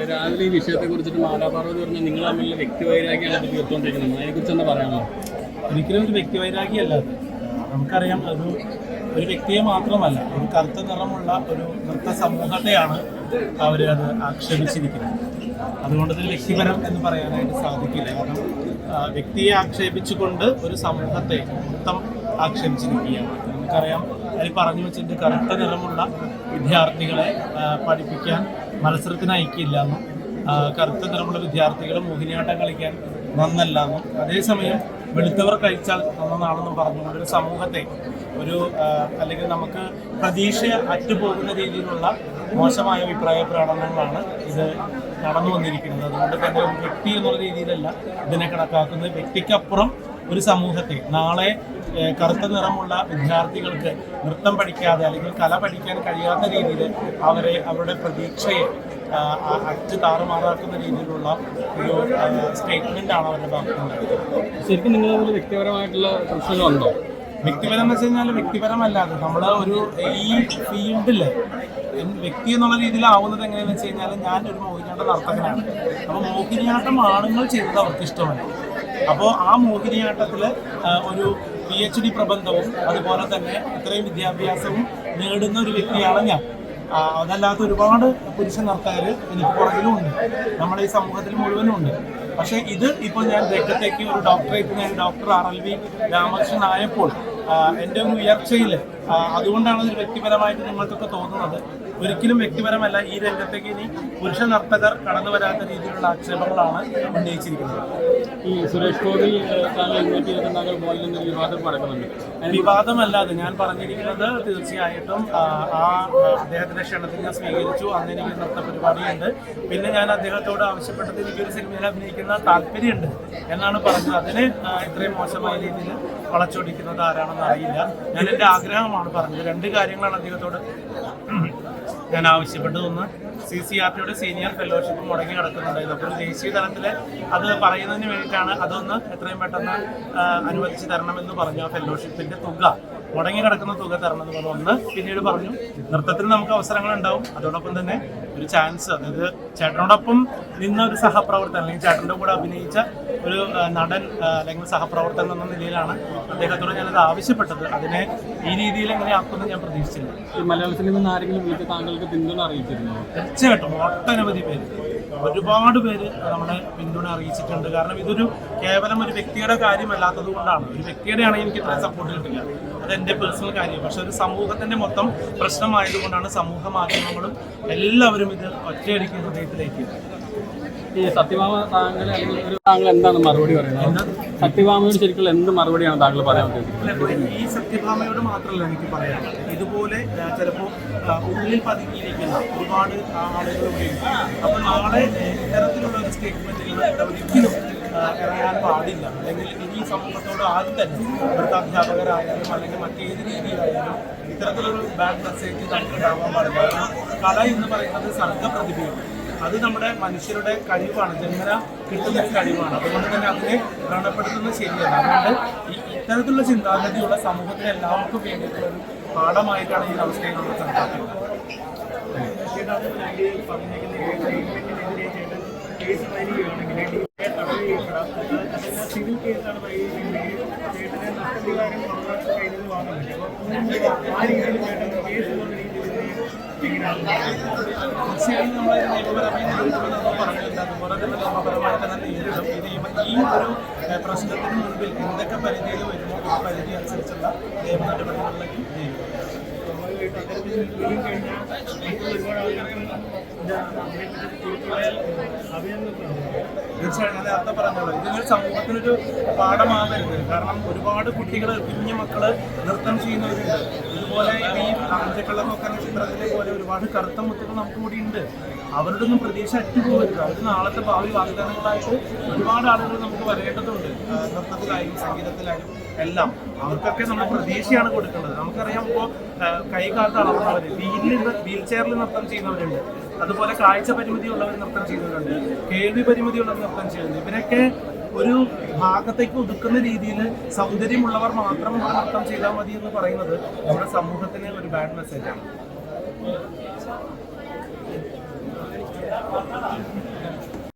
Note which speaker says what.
Speaker 1: രാവിലെ ഈ വിഷയത്തെ കുറിച്ചിട്ട് മാലാപാർവതി പറഞ്ഞാൽ നിങ്ങൾ തമ്മിലുള്ള വ്യക്തിവൈരാഗ്യമാണ് അത് തീർത്തുകൊണ്ടിരിക്കുന്നത്. അതിനെക്കുറിച്ച് എന്താ പറയാമോ?
Speaker 2: ഒരിക്കലും ഒരു വ്യക്തിവൈരാഗ്യമല്ല അത്. നമുക്കറിയാം, ഒരു വ്യക്തിയെ മാത്രമല്ല, ഒരു കറുത്ത നിറമുള്ള ഒരു നൃത്ത സമൂഹത്തെയാണ് അവർ അത് ആക്ഷേപിച്ചിരിക്കുന്നത്. അതുകൊണ്ട് തന്നെ വ്യക്തിപരം എന്ന് പറയാനായിട്ട് സാധിക്കില്ല. കാരണം വ്യക്തിയെ ആക്ഷേപിച്ചുകൊണ്ട് ഒരു സമൂഹത്തെ മൊത്തം ആക്ഷേപിച്ചിരിക്കുകയാണ്. നമുക്കറിയാം, അതിൽ പറഞ്ഞു വെച്ചിട്ട് കറുത്ത നിറമുള്ള വിദ്യാർത്ഥികളെ പഠിപ്പിക്കാൻ മത്സരത്തിന് അയക്കില്ല എന്നും, കറുത്ത നിറമുള്ള വിദ്യാർത്ഥികൾ മോഹിനിയാട്ടം കളിക്കാൻ നന്നല്ല എന്നും, അതേസമയം വെളുത്തവർ കഴിച്ചാൽ നന്നതാണെന്നും പറഞ്ഞുകൊണ്ട് ഒരു സമൂഹത്തെ അല്ലെങ്കിൽ നമുക്ക് പ്രതീക്ഷ അറ്റുപോകുന്ന രീതിയിലുള്ള മോശമായ അഭിപ്രായ പ്രകടനങ്ങളാണ് ഇത് നടന്നു വന്നിരിക്കുന്നത്. അതുകൊണ്ട് തന്നെ ഒരു വ്യക്തി എന്നുള്ള രീതിയിലല്ല ഇതിനെ കണക്കാക്കുന്നത്. വ്യക്തിക്കപ്പുറം ഒരു സമൂഹത്തെ നാളെ കറുത്ത നിറമുള്ള വിദ്യാർത്ഥികൾക്ക് നൃത്തം പഠിക്കാതെ അല്ലെങ്കിൽ കല പഠിക്കാൻ കഴിയാത്ത രീതിയിൽ അവരുടെ പ്രതീക്ഷയെ താറുമാറാക്കുന്ന രീതിയിലുള്ള ഒരു സ്റ്റേറ്റ്മെൻ്റാണ് അവരുടെ ഭാഗത്തുനിന്നുണ്ടായത്.
Speaker 1: ശരിക്കും നിങ്ങൾ വ്യക്തിപരമായിട്ടുള്ള പ്രശ്നങ്ങളുണ്ടോ?
Speaker 2: വ്യക്തിപരം എന്ന് വെച്ച് കഴിഞ്ഞാൽ വ്യക്തിപരമല്ലാതെ നമ്മൾ ഈ ഫീൽഡിൽ വ്യക്തി എന്നുള്ള രീതിയിലാവുന്നത് എങ്ങനെയാണെന്ന് വെച്ച് കഴിഞ്ഞാൽ, ഞാനൊരു മോഹിനിയാട്ട നർത്തകനാണ്. അപ്പോൾ മോഹിനിയാട്ടം ആണുങ്ങൾ ചെയ്തത് അവർക്ക് ഇഷ്ടമല്ല. അപ്പോൾ ആ മോഹിനിയാട്ടത്തിൽ ഒരു PhD പ്രബന്ധവും അതുപോലെ തന്നെ ഇത്രയും വിദ്യാഭ്യാസവും നേടുന്ന ഒരു വ്യക്തിയാണ് ഞാൻ. അതല്ലാത്ത ഒരുപാട് പുരുഷ നർത്തകർ എനിക്ക് പുറകിലും ഉണ്ട്, നമ്മുടെ ഈ സമൂഹത്തിൽ മുഴുവനും ഉണ്ട്. പക്ഷേ ഇത് ഇപ്പോൾ ഞാൻ രംഗത്തേക്ക് ഒരു ഡോക്ടറേറ്റ് ഞാൻ ഡോക്ടർ RLV രാമകൃഷ്ണൻ ആയപ്പോൾ എൻ്റെ ഒരു ഉയർച്ചയിൽ അതുകൊണ്ടാണ് ഒരു വ്യക്തിപരമായിട്ട് നിങ്ങൾക്കൊക്കെ തോന്നുന്നത്. ഒരിക്കലും വ്യക്തിപരമല്ല. ഈ രംഗത്തേക്ക് ഇനി പുരുഷ നർത്തകർ കടന്നു വരാത്ത രീതിയിലുള്ള ആക്ഷേപങ്ങളാണ് ഉന്നയിച്ചിരിക്കുന്നത്.
Speaker 1: ഈ സുരേഷ് ഗോപി
Speaker 2: വിവാദമല്ലാതെ ഞാൻ പറഞ്ഞിരിക്കുന്നത് തീർച്ചയായിട്ടും അദ്ദേഹത്തിന്റെ ക്ഷണത്തിൽ ഞാൻ സ്വീകരിച്ചു. അന്ന് എനിക്ക് നൃത്ത പരിപാടിയുണ്ട്. പിന്നെ ഞാൻ അദ്ദേഹത്തോട് ആവശ്യപ്പെട്ടത് എനിക്കൊരു സിനിമയിൽ അഭിനയിക്കുന്ന താല്പര്യമുണ്ട് എന്നാണ് പറഞ്ഞത്. അതിന് ഇത്രയും മോശമായ രീതിയിൽ വളച്ചൊടിക്കുന്നത് ആരാണെന്ന് അറിയില്ല. ഞാൻ എൻ്റെ ആഗ്രഹമാണ് പറഞ്ഞത്. രണ്ട് കാര്യങ്ങളാണ് അദ്ദേഹത്തോട് ഞാൻ ആവശ്യപ്പെട്ടത്. ഒന്ന്, CCRTയുടെ സീനിയർ ഫെലോഷിപ്പ് മുടങ്ങി കിടക്കുന്നുണ്ടായിരുന്നു. അപ്പോൾ ദേശീയ തലത്തിൽ അത് പറയുന്നതിന് വേണ്ടിയിട്ടാണ് അതൊന്ന് എത്രയും പെട്ടെന്ന് അനുവദിച്ച് തരണമെന്ന് പറഞ്ഞു. ആ ഫെലോഷിപ്പിൻ്റെ തുക, മുടങ്ങി കിടക്കുന്ന തുക തരണമെന്ന് പറഞ്ഞു. ഒന്ന്, പിന്നീട് പറഞ്ഞു നൃത്തത്തിൽ നമുക്ക് അവസരങ്ങളുണ്ടാവും, അതോടൊപ്പം തന്നെ ഒരു ചാൻസ്, അതായത് ചേട്ടനോടൊപ്പം നിന്ന ഒരു സഹപ്രവർത്തകൻ അല്ലെങ്കിൽ ചേട്ടൻ്റെ കൂടെ അഭിനയിച്ച ഒരു നടൻ അല്ലെങ്കിൽ സഹപ്രവർത്തകൻ എന്ന നിലയിലാണ് അദ്ദേഹത്തോട് ഞാനത് ആവശ്യപ്പെട്ടത്. അതിനെ ഈ രീതിയിൽ എങ്ങനെ ആക്കുമെന്ന് ഞാൻ പ്രതീക്ഷിച്ചില്ല.
Speaker 1: ഈ മലയാള സിനിമയിൽ നിന്ന് ആരെങ്കിലും വിളിച്ച് താങ്കൾക്ക് പിന്തുണ അറിയിച്ചിരുന്നു?
Speaker 2: തീർച്ചയായിട്ടും ഒട്ടനവധി പേര്, ഒരുപാട് പേര് നമ്മളെ പിന്തുണ അറിയിച്ചിട്ടുണ്ട്. കാരണം ഇതൊരു കേവലം ഒരു വ്യക്തിയുടെ കാര്യമല്ലാത്തത് കൊണ്ടാണ്. ഒരു വ്യക്തിയുടെ ആണെങ്കിൽ എനിക്ക് ഇത്രയും സപ്പോർട്ട് കിട്ടില്ല, അത് എൻ്റെ പേഴ്സണൽ കാര്യം. പക്ഷെ ഒരു സമൂഹത്തിൻ്റെ മൊത്തം പ്രശ്നമായതുകൊണ്ടാണ് സമൂഹ മാധ്യമങ്ങളും എല്ലാവരും ഇത് ഒറ്റയടിക്ക് ഹൃദയത്തിലേക്ക്.
Speaker 1: ഈ സത്യഭാമ താങ്കൾ എന്താണ് മറുപടി പറയുന്നത്? സത്യഭാമയോട് ശരിക്കും എന്ത് മറുപടിയാണ് താങ്കൾ പറയാൻ ഉദ്ദേശിക്കുന്നത്?
Speaker 2: ഈ സത്യഭാമയോട് മാത്രമല്ല എനിക്ക് പറയാനുള്ളത്, ഇതുപോലെ ചിലപ്പോൾ ഉള്ളിൽ പതുങ്ങിയിരിക്കുന്ന ഒരുപാട് ആളുകളുണ്ട്. അപ്പോൾ നാളെ ഇത്തരത്തിലുള്ള ഒരു സ്റ്റേറ്റ്മെന്റുകൾ ഒരിക്കലും ഇറങ്ങാൻ പാടില്ല. അല്ലെങ്കിൽ ഇനി സമൂഹത്തോട് ആദ്യം തന്നെ ഇവിടുത്തെ അധ്യാപകരായാലും അല്ലെങ്കിൽ മറ്റേത് രീതിയിലായാലും ഇത്തരത്തിലൊരു ബാഡ് മെസ്സേജ് നമുക്ക് ഉണ്ടാവാൻ പാടില്ല. കാരണം കല എന്ന് പറയുന്നത് സർഗ്ഗപ്രതിഭയാണ്. അത് നമ്മുടെ മനുഷ്യരുടെ കഴിവാണ്, ജന്മന കിട്ടുന്നൊരു കഴിവാണ്. അതുകൊണ്ട് തന്നെ അതിനെ വ്രണപ്പെടുത്തുന്നത് ശരിയല്ല. അതുകൊണ്ട് ഇത്തരത്തിലുള്ള ചിന്താഗതിയുള്ള സമൂഹത്തിന് എല്ലാവർക്കും വേണ്ടിയിട്ടുള്ള ഒരു പാഠമായിട്ടാണ് ഈ അവസ്ഥയെ നമ്മൾ കണക്കാക്കുന്നത്. സിവിൽ കേസാണ് തീർച്ചയായും നമ്മളെ നിയമപരമായി പറഞ്ഞില്ല. അതുപോലെ തന്നെ നിയമപരമായി തന്നെ നേരിടും. ഈ ഒരു പ്രശ്നത്തിന് മുൻപിൽ എന്തൊക്കെ പരിധിയിൽ വരുമോ ആ പരിധി അനുസരിച്ചുള്ള നിയമ നടപടികളിലേക്ക് നേരിടും. തീർച്ചയായും ഞാൻ നേരത്തെ പറഞ്ഞല്ലോ, ഇതിനൊരു സമൂഹത്തിനൊരു പാഠമാവരുത്. കാരണം ഒരുപാട് കുട്ടികൾ, കുഞ്ഞു മക്കള് നൃത്തം ചെയ്യുന്നവരുണ്ട്. ഇതുപോലെ ഈ അഞ്ചക്കള്ളം നോക്കുന്ന ചിത്രത്തിലെ പോലെ ഒരുപാട് കറുത്ത മുത്തുകൾ നമുക്ക് കൂടി ഉണ്ട്. അവരുടെ ഒന്നും പ്രതീക്ഷ അറ്റുപോകരുത്. അവർ നാളത്തെ ഭാവി വാഗ്ദാനങ്ങളായിട്ട് ഒരുപാട് ആളുകൾ നമുക്ക് വരേണ്ടതുണ്ട്. നൃത്തത്തിലായാലും സംഗീതത്തിലായാലും എല്ലാം അവർക്കൊക്കെ നമ്മൾ പ്രതീക്ഷയാണ് കൊടുക്കേണ്ടത്. നമുക്കറിയാം, ഇപ്പോൾ കൈകാലത്ത് അളവുന്നവർ, വീൽ ചെയറിൽ നൃത്തം ചെയ്യുന്നവരുണ്ട്. അതുപോലെ കാഴ്ച പരിമിതിയുള്ളവർ നൃത്തം ചെയ്യുന്നവരുണ്ട്, കേൾവി പരിമിതിയുള്ളവർ നൃത്തം ചെയ്യുന്നുണ്ട്. ഇവരൊക്കെ ഒരു ഭാഗത്തേക്ക് ഒതുക്കുന്ന രീതിയിൽ സൗന്ദര്യമുള്ളവർ മാത്രം നൃത്തം ചെയ്താൽ മതി എന്ന് പറയുന്നത് നമ്മുടെ സമൂഹത്തിന് ഒരു ബാഡ് മെസ്സേജാണ്. ചെയ്തത്.